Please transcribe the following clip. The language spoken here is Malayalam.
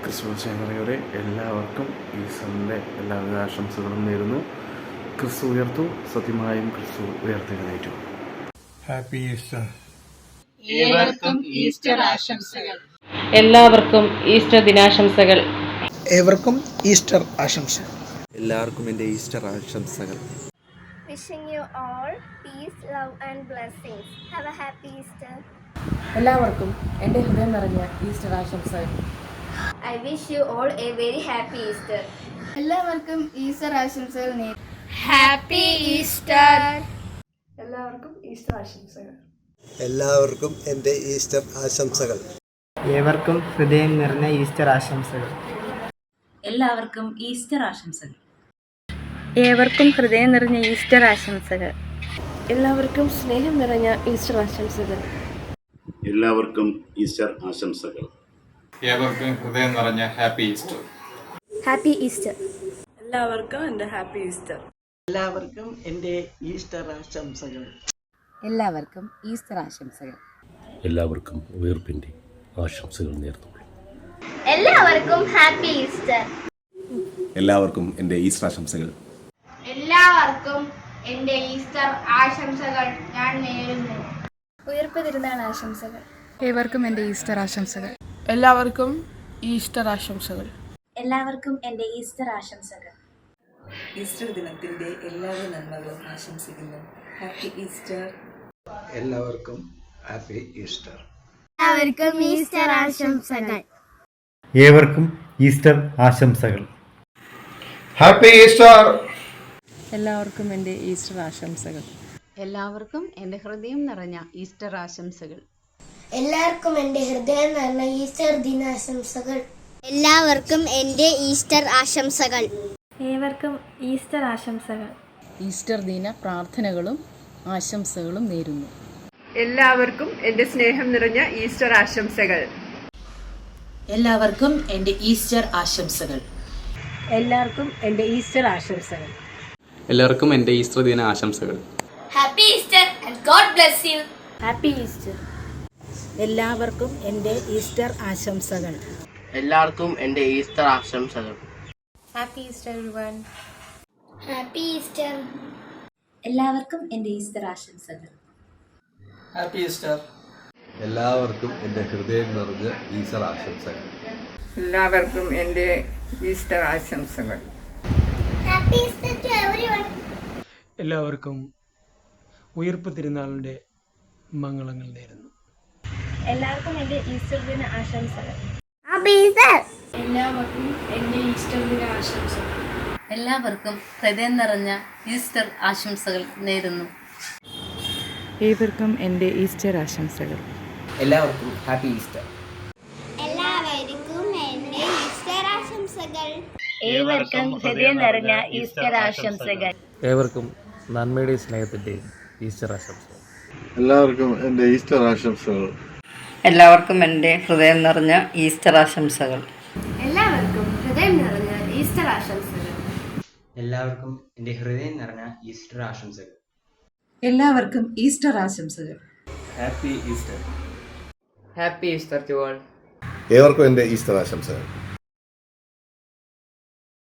ക്രിസ്തുമസ് എല്ലാവർക്കും ഈ സൺഡേ എല്ലാവിധ ആശംസകളും നേരുന്നു. ക്രിസ്തു ഉയർത്തു, സത്യമായും ക്രിസ്തു ഉയർത്തെഴുന്നേറ്റു. Happy Easter. ഏവർക്കും ഈസ്റ്റർ ആശംസകൾ. എല്ലാവർക്കും ഈസ്റ്റർ ദിനാശംസകൾ. ഏവർക്കും ഈസ്റ്റർ ആശംസകൾ. എല്ലാവർക്കും എൻ്റെ ഈസ്റ്റർ ആശംസകൾ. Wishing you all peace, love and blessings. Have a happy Easter. എല്ലാവർക്കും എൻ്റെ ഹൃദയം നിറഞ്ഞ ഈസ്റ്റർ ആശംസകൾ. I wish you all a very happy Easter. എല്ലാവർക്കും ഈസ്റ്റർ ആശംസകൾ. Happy Easter. എല്ലാവർക്കും ഈസ്റ്റർ ആശംസകൾ. എല്ലാവർക്കും എൻ്റെ ഈസ്റ്റർ ആശംസകൾ. ഏവർക്കും ഹൃദയം നിറഞ്ഞ ഈസ്റ്റർ ആശംസകൾ. എല്ലാവർക്കും ഈസ്റ്റർ ആശംസകൾ. ഏവർക്കും ഹൃദയം നിറഞ്ഞ ഈസ്റ്റർ ആശംസകൾ. എല്ലാവർക്കും സ്നേഹം നിറഞ്ഞ ഈസ്റ്റർ ആശംസകൾ. എല്ലാവർക്കും ഈസ്റ്റർ ആശംസകൾ. ഏവർക്കും ഹൃദയം നിറഞ്ഞ ഹാപ്പി ഈസ്റ്റർ. Happy Easter. എല്ലാവർക്കും എൻ്റെ ഹാപ്പി ഈസ്റ്റർ. എല്ലാവർക്കും എൻ്റെ ഈസ്റ്റർ ആശംസകൾ. എല്ലാവർക്കും ഈസ്റ്റർ ആശംസകൾ. എല്ലാവർക്കും ഉയർപ്പിൻ്റെ ആശംസകൾ നേർന്നുള്ളൂ. എല്ലാവർക്കും ഹാപ്പി ഈസ്റ്റർ. എല്ലാവർക്കും എൻ്റെ ഈസ്റ്റർ ആശംസകൾ. എല്ലാവർക്കും എൻ്റെ ഈസ്റ്റർ ആശംസകൾ ഞാൻ നേരുന്നു. ഉയർപ്പ് തിരുനാൾ ആശംസകൾ. ഏവർക്കും എൻ്റെ ഈസ്റ്റർ ആശംസകൾ. എല്ലാവർക്കും ഈസ്റ്റർ ആശംസകൾ. എല്ലാവർക്കും എൻ്റെ ഈസ്റ്റർ ആശംസകൾ. ഈസ്റ്റർ ദിനത്തിൻ്റെ എല്ലാവിധ നന്മകളും ആശംസിക്കുന്നു. Happy Easter. എല്ലാവർക്കും ഹാപ്പി ഈസ്റ്റർ. എല്ലാവർക്കും ഈസ്റ്റർ ആശംസകൾ. ഏവർക്കും ഈസ്റ്റർ ആശംസകൾ. Happy Easter. എല്ലാവർക്കും എൻ്റെ ഈസ്റ്റർ ആശംസകൾ. എല്ലാവർക്കും എൻ്റെ ഹൃദയം നിറഞ്ഞ ഈസ്റ്റർ ആശംസകൾ. എല്ലാവർക്കും എൻ്റെ ഹൃദയം നിറഞ്ഞ ഈസ്റ്റർ ദിനാശംസകൾ. എല്ലാവർക്കും എൻ്റെ ഈസ്റ്റർ ആശംസകൾ. ഏവർക്കും ഈസ്റ്റർ ആശംസകൾ. ഈസ്റ്റർ ദിന പ്രാർത്ഥനകളും ആശംസകളും നേരുന്നു. എല്ലാവർക്കും എൻ്റെ സ്നേഹം നിറഞ്ഞ ഈസ്റ്റർ ആശംസകൾ. എല്ലാവർക്കും എൻ്റെ ഈസ്റ്റർ ആശംസകൾ. എല്ലാവർക്കും എൻ്റെ ഈസ്റ്റർ ആശംസകൾ. എല്ലാവർക്കും എൻ്റെ ഈസ്റ്റർ ദിന ആശംസകൾ. Happy Easter and God bless you. Happy Easter. എല്ലാവർക്കും എൻ്റെ ഈസ്റ്റർ ആശംസകൾ. എല്ലാവർക്കും എൻ്റെ ഈസ്റ്റർ ആശംസകൾ. Happy Easter everyone. Happy Easter. എല്ലാവർക്കും എൻ്റെ ഈസ്റ്റർ ആശംസകൾ. Happy Easter. എല്ലാവർക്കും എൻ്റെ ഹൃദയം നിറഞ്ഞ ഈസ്റ്റർ ആശംസകൾ. എല്ലാവർക്കും എൻ്റെ ഈസ്റ്റർ ആശംസകൾ. Happy Easter to everyone. എല്ലാവർക്കും ഉയർപ്പ് തിരുനാളിൻ്റെ മംഗളങ്ങൾ നേരുന്നു. എല്ലാവർക്കും എൻ്റെ ഈസ്റ്റർ ദിന ആശംസകൾ. Happy Easter. എല്ലാവർക്കും എൻ്റെ ഈസ്റ്റർ ദിന ആശംസകൾ. എല്ലാവർക്കും ഹൃദയം നിറഞ്ഞ ഈസ്റ്റർ ആശംസകൾ നേരുന്നു. ഏവർക്കും എൻ്റെ ഈസ്റ്റർ ആശംസകൾ. എല്ലാവർക്കും ഹാപ്പി ഈസ്റ്റർ. എല്ലാവർക്കും എൻ്റെ ഈസ്റ്റർ ആശംസകൾ. ഏവർക്കും ഹൃദയം നിറഞ്ഞ ഈസ്റ്റർ ആശംസകൾ. ഏവർക്കും നന്മയുടെ സ്നേഹത്തിൻ്റെയും ഈസ്റ്റർ ആശംസകൾ. എല്ലാവർക്കും എൻ്റെ ഈസ്റ്റർ ആശംസകൾ. എല്ലാവർക്കും എൻ്റെ ഹൃദയം നിറഞ്ഞ ഈസ്റ്റർ ആശംസകൾ. എല്ലാവർക്കും ഹൃദയം നിറഞ്ഞ ഈസ്റ്റർ ആശംസകൾ. എല്ലാവർക്കും എൻ്റെ ഹൃദയം നിറഞ്ഞ ഈസ്റ്റർ ആശംസകൾ. എല്ലാവർക്കും ഈസ്റ്റർ ആശംസകൾ. Happy Easter. Happy Easter to all. ഏവർക്കും എൻ്റെ ഈസ്റ്റർ ആശംസകൾ.